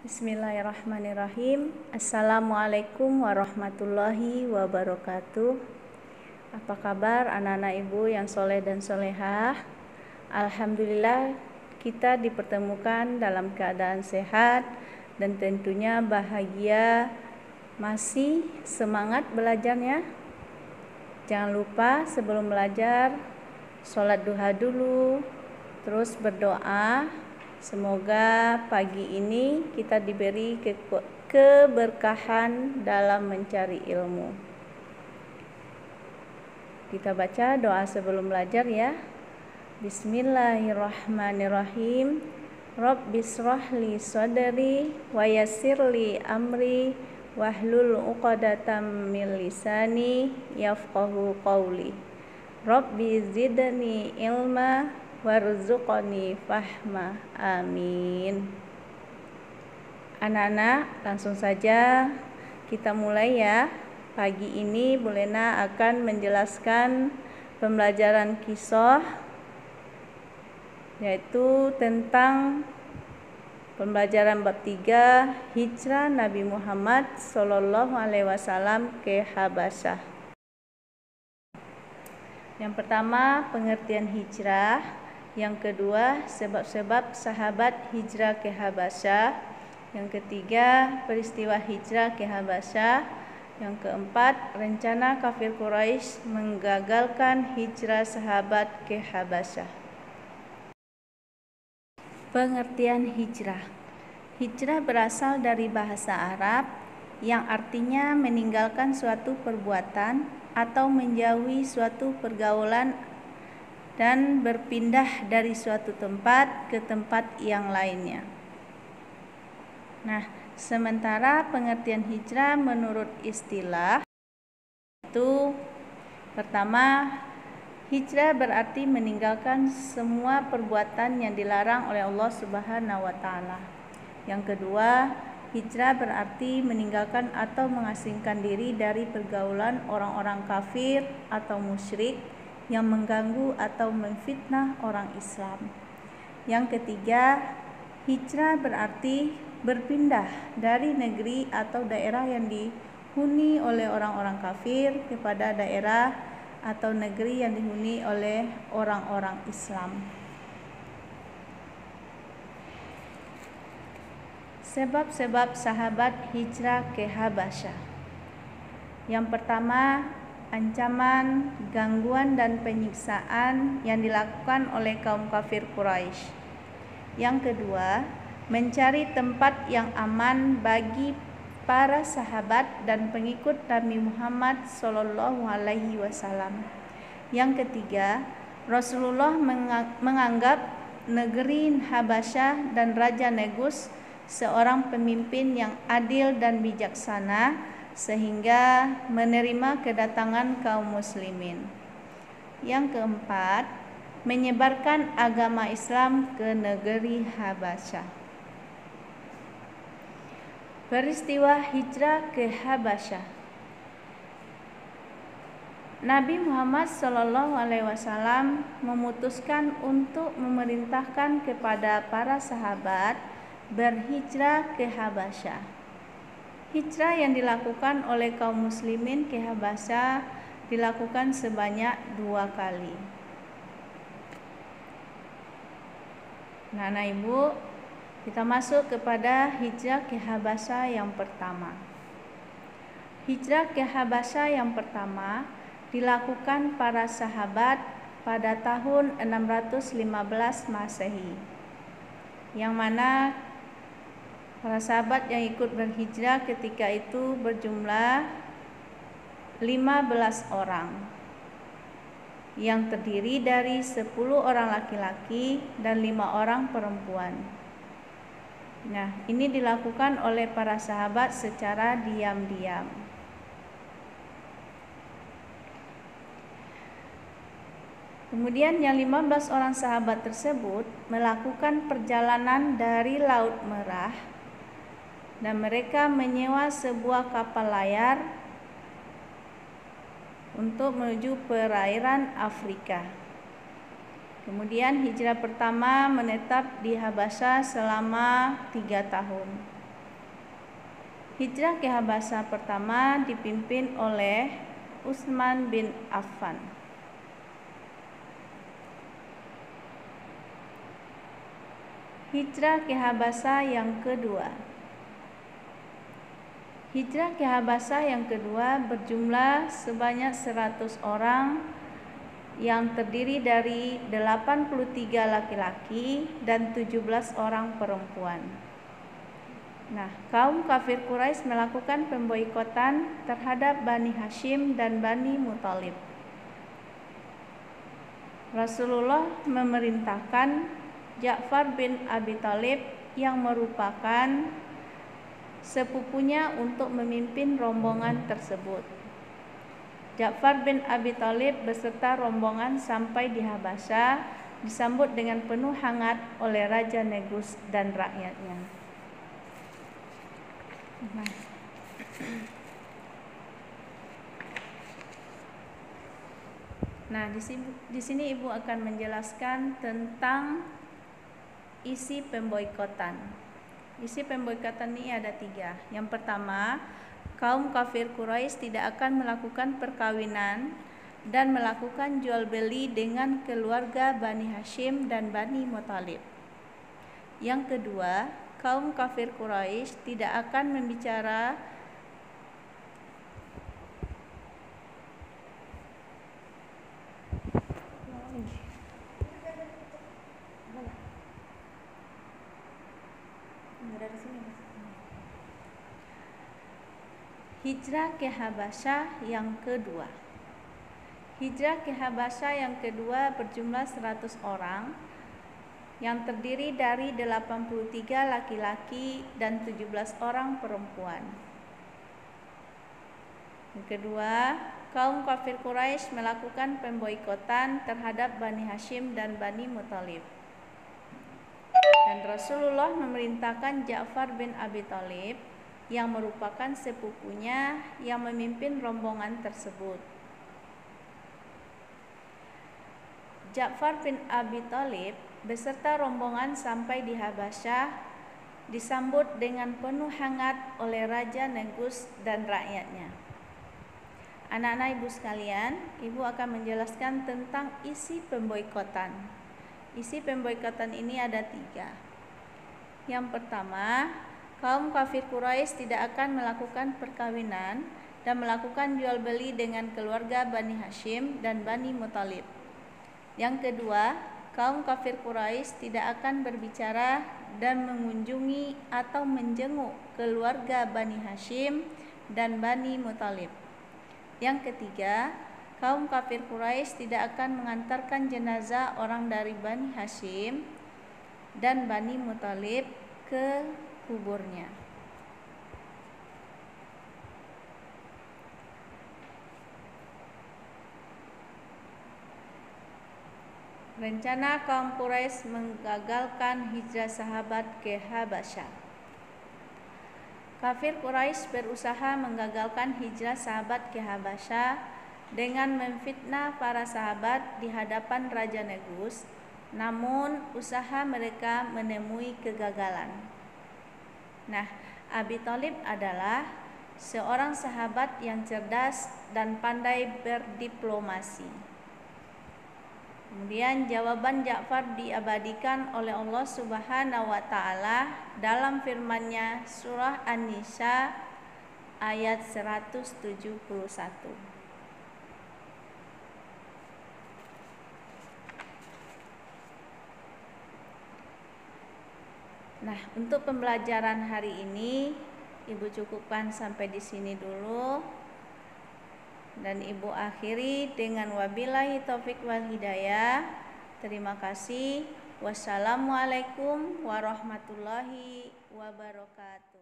Bismillahirrahmanirrahim. Assalamualaikum warahmatullahi wabarakatuh. Apa kabar anak-anak ibu yang soleh dan solehah? Alhamdulillah kita dipertemukan dalam keadaan sehat dan tentunya bahagia. Masih semangat belajarnya? Jangan lupa sebelum belajar sholat duha dulu, terus berdoa. Semoga pagi ini kita diberi keberkahan dalam mencari ilmu. Kita baca doa sebelum belajar ya. Bismillahirrahmanirrahim. Rabbishrahli sadri wa yassirli amri wahlul 'uqdatam min lisani yafqahu qawli. Rabbi zidni ilma warzuqni fahma. Amin. Anak-anak, langsung saja kita mulai ya. Pagi ini Bu Lena akan menjelaskan pembelajaran kisah, yaitu tentang pembelajaran bab 3 hijrah Nabi Muhammad SAW ke Habasyah. Yang pertama, pengertian hijrah. Yang kedua, sebab-sebab sahabat hijrah ke Habasyah. Yang ketiga, peristiwa hijrah ke Habasyah. Yang keempat, rencana kafir Quraisy menggagalkan hijrah sahabat ke Habasyah. Pengertian hijrah. Hijrah berasal dari bahasa Arab yang artinya meninggalkan suatu perbuatan atau menjauhi suatu pergaulan dan berpindah dari suatu tempat ke tempat yang lainnya. Nah, sementara pengertian hijrah menurut istilah itu, pertama, hijrah berarti meninggalkan semua perbuatan yang dilarang oleh Allah Subhanahu wa taala. Yang kedua, hijrah berarti meninggalkan atau mengasingkan diri dari pergaulan orang-orang kafir atau musyrik yang mengganggu atau memfitnah orang Islam. Yang ketiga, hijrah berarti berpindah dari negeri atau daerah yang dihuni oleh orang-orang kafir kepada daerah atau negeri yang dihuni oleh orang-orang Islam. Sebab-sebab sahabat hijrah ke Habasyah. Yang pertama, ancaman, gangguan dan penyiksaan yang dilakukan oleh kaum kafir Quraisy. Yang kedua, mencari tempat yang aman bagi para sahabat dan pengikut Nabi Muhammad SAW. Yang ketiga, Rasulullah menganggap negeri Habasyah dan Raja Negus seorang pemimpin yang adil dan bijaksana, sehingga menerima kedatangan kaum muslimin. Yang keempat, menyebarkan agama Islam ke negeri Habasyah. Peristiwa hijrah ke Habasyah. Nabi Muhammad SAW memutuskan untuk memerintahkan kepada para sahabat berhijrah ke Habasyah. Hijrah yang dilakukan oleh kaum muslimin ke Habasyah dilakukan sebanyak 2 kali. Nah, ibu, kita masuk kepada hijrah ke Habasyah yang pertama. Hijrah ke Habasyah yang pertama dilakukan para sahabat pada tahun 615 Masehi, yang mana para sahabat yang ikut berhijrah ketika itu berjumlah 15 orang, yang terdiri dari 10 orang laki-laki dan 5 orang perempuan. Nah, ini dilakukan oleh para sahabat secara diam-diam. Kemudian yang 15 orang sahabat tersebut melakukan perjalanan dari Laut Merah, dan mereka menyewa sebuah kapal layar untuk menuju perairan Afrika. Kemudian hijrah pertama menetap di Habasyah selama 3 tahun. Hijrah ke Habasya pertama dipimpin oleh Utsman bin Affan. Hijrah ke Habasya yang kedua. Hijrah ke Habasya yang kedua berjumlah sebanyak 100 orang yang terdiri dari 83 laki-laki dan 17 orang perempuan. Nah, kaum kafir Quraisy melakukan pemboikotan terhadap Bani Hashim dan Bani Muthalib. Rasulullah memerintahkan Ja'far bin Abi Thalib yang merupakan sepupunya untuk memimpin rombongan tersebut. Ja'far bin Abi Thalib beserta rombongan sampai di Habasya, disambut dengan penuh hangat oleh Raja Negus dan rakyatnya. Nah, di sini Ibu akan menjelaskan tentang isi pemboikotan. Isi pemboikotan ini ada 3. Yang pertama, kaum kafir Quraisy tidak akan melakukan perkawinan dan melakukan jual beli dengan keluarga Bani Hashim dan Bani Muthalib. Yang kedua, kaum kafir Quraisy tidak akan membicara Hijrah ke Habasya yang kedua. Hijrah ke Habasya yang kedua berjumlah 100 orang yang terdiri dari 83 laki-laki dan 17 orang perempuan. Yang kedua, kaum kafir Quraisy melakukan pemboikotan terhadap Bani Hashim dan Bani Muthalib. Dan Rasulullah memerintahkan Ja'far bin Abi Thalib yang merupakan sepupunya yang memimpin rombongan tersebut. Ja'far bin Abi Thalib beserta rombongan sampai di Habasya, disambut dengan penuh hangat oleh Raja Negus dan rakyatnya. Anak-anak Ibu sekalian, Ibu akan menjelaskan tentang isi pemboikotan. Isi pemboikotan ini ada 3. Yang pertama, kaum kafir Quraisy tidak akan melakukan perkawinan dan melakukan jual beli dengan keluarga Bani Hashim dan Bani Muthalib. Yang kedua, kaum kafir Quraisy tidak akan berbicara dan mengunjungi atau menjenguk keluarga Bani Hashim dan Bani Muthalib. Yang ketiga, kaum kafir Quraisy tidak akan mengantarkan jenazah orang dari Bani Hashim dan Bani Muthalib ke kuburnya. Rencana kaum Quraisy menggagalkan hijrah sahabat ke Habasya. Kafir Quraisy berusaha menggagalkan hijrah sahabat ke Habasya dengan memfitnah para sahabat di hadapan Raja Negus, namun usaha mereka menemui kegagalan. Nah, Abi Thalib adalah seorang sahabat yang cerdas dan pandai berdiplomasi. Kemudian jawaban Ja'far diabadikan oleh Allah Subhanahu wa taala dalam firman-Nya surah An-Nisa ayat 171. Nah, untuk pembelajaran hari ini Ibu cukupkan sampai di sini dulu. Dan Ibu akhiri dengan wabillahi taufik wal hidayah. Terima kasih. Wassalamualaikum warahmatullahi wabarakatuh.